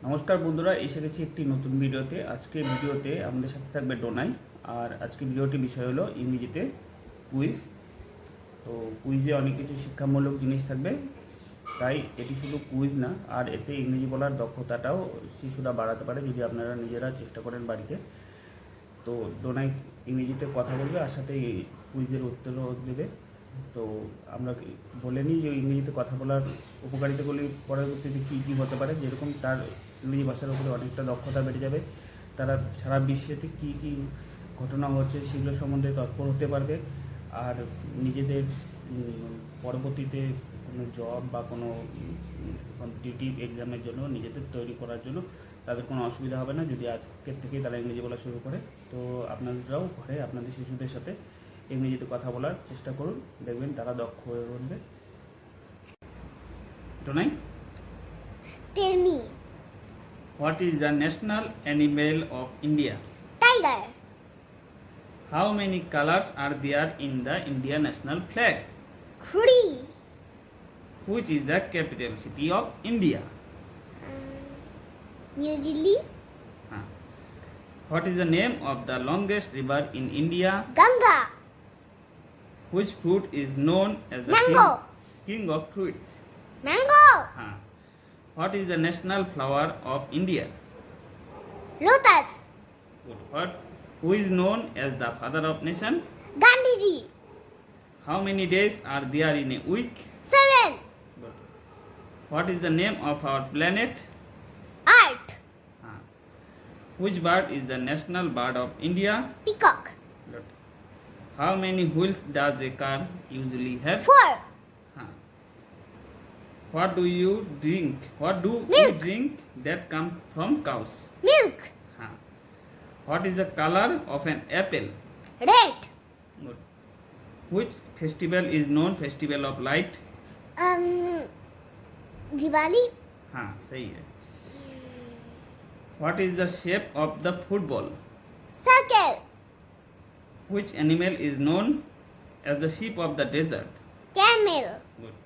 নমস্কার বন্ধুরা, এসে গেছি একটি নতুন ভিডিওতে। আজকে ভিডিওতে আমাদের সাথে থাকবে ডোনাই। আর আজকে ভিডিওটির বিষয় হলো ইংরেজিতে কুইজ। তো কুইজে অনেক কিছু শিক্ষামূলক জিনিস থাকবে, তাই এটি শুধু কুইজ না, আর এতে ইংরেজি বলার দক্ষতাটাও শিশুরা বাড়াতে পারে যদি আপনারা নিজেরা চেষ্টা করেন বাড়িতে। তো ডোনাই ইংরেজিতে কথা বলবে, আর সাথে কুইজের উত্তরও দেবে। তো আমরা বলে নিই যে ইংরেজিতে কথা বলার উপকারিতাগুলি পরবর্তীতে কী কী হতে পারে। যেরকম তার ইংরেজি ভাষার উপরে অনেকটা দক্ষতা বেড়ে যাবে, তারা সারা বিশ্বেতে কী কী ঘটনা হচ্ছে সেগুলো সম্বন্ধে তৎপর হতে পারবে। আর নিজেদের পরবর্তীতে কোনো জব বা কোনো কম্পিটিটিভ এক্সামের জন্য নিজেদের তৈরি করার জন্য তাদের কোনো অসুবিধা হবে না যদি আজকের থেকেই তারা ইংরেজি বলা শুরু করে। তো আপনারাও ঘরে আপনাদের শিশুদের সাথে ইংরেজিতে কথা বলার চেষ্টা করুন, দেখবেন তারা দক্ষ হয়ে উঠবে। Tonai, Tell me. what is the national animal of India? Tiger. How many colors are there in the Indian national flag? 3. Which is the capital city of India? New Delhi. What is the name of the longest river in India? Ganga. Which fruit is known as the Mango. king of fruits? Mango. What is the national flower of India? Lotus. Who is known as the father of nation? Gandhiji. How many days are there in a week? 7. What is the name of our planet? Earth. Which bird is the national bird of India? Peacock. How many wheels does a car usually have? 4. What do you drink? What do we Milk. drink that come from cows? Milk. What is the color of an apple? Red. Good. Which festival is known festival of light? Diwali. सही है. What is the shape of the football? Circle. Which animal is known as the sheep of the desert? Camel. Good.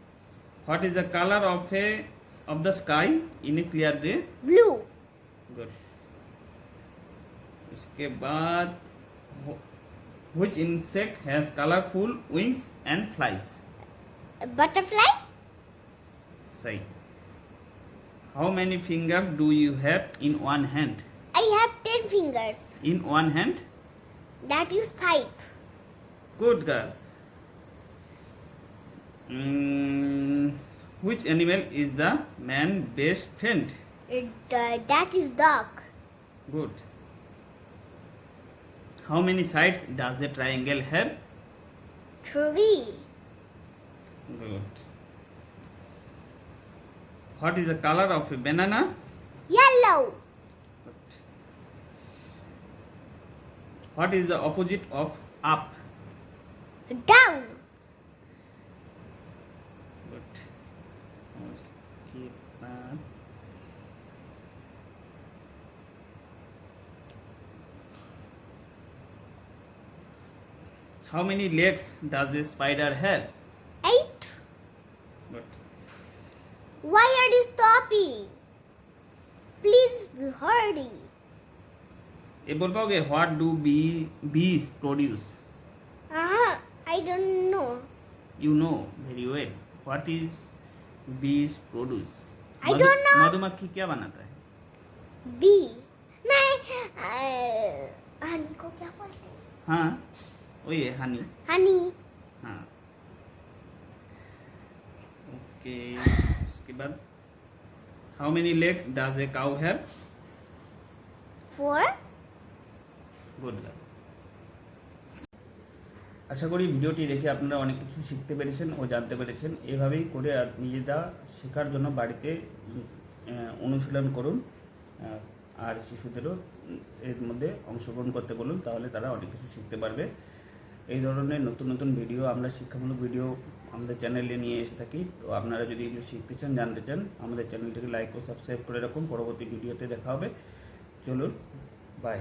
What is the color of the sky in a clear day? Blue. Good. उसके बाद which insect has colorful wings and flies? Butterfly. सही. How many fingers do you have in one hand? I have 10 fingers. In one hand? That is 5. Good girl. Which animal is the man's best friend? That is dog. Good. How many sides does a triangle have? 3. Good. What is the color of a banana? Yellow. Good. What is the opposite of up? Down. Good. उसके बाद How many legs does a spider have? 8. Good. Why are you stopping? Please hurry. ये बोल पाओगे What do bees produce? I don't know. You know very well. What is bees produce? I don't know. मधुमक्खी क्या बनाता है? Bee. मैं हनी को क्या बोलते हैं? हाँ, वही है हनी. हनी. हाँ. ओके. उसके बाद How many legs does a cow have? 4. Good girl. আশা করি ভিডিওটি দেখে আপনারা অনেক কিছু শিখতে পেরেছেন ও জানতে পেরেছেন। এভাবেই করে আর নিজেরা শেখার জন্য বাড়িতে অনুশীলন করুন, আর শিশুদেরও এর মধ্যে অংশগ্রহণ করতে বলুন, তাহলে তারা অনেক কিছু শিখতে পারবে। এই ধরনের নতুন নতুন ভিডিও আমরা শিক্ষামূলক ভিডিও আমাদের চ্যানেলে নিয়ে এসে থাকি। তো আপনারা যদি এগুলো শিখতে চান, জানতে চান, আমাদের চ্যানেলটিকে লাইক ও সাবস্ক্রাইব করে রাখুন। পরবর্তী ভিডিওতে দেখা হবে। চলুন, বাই।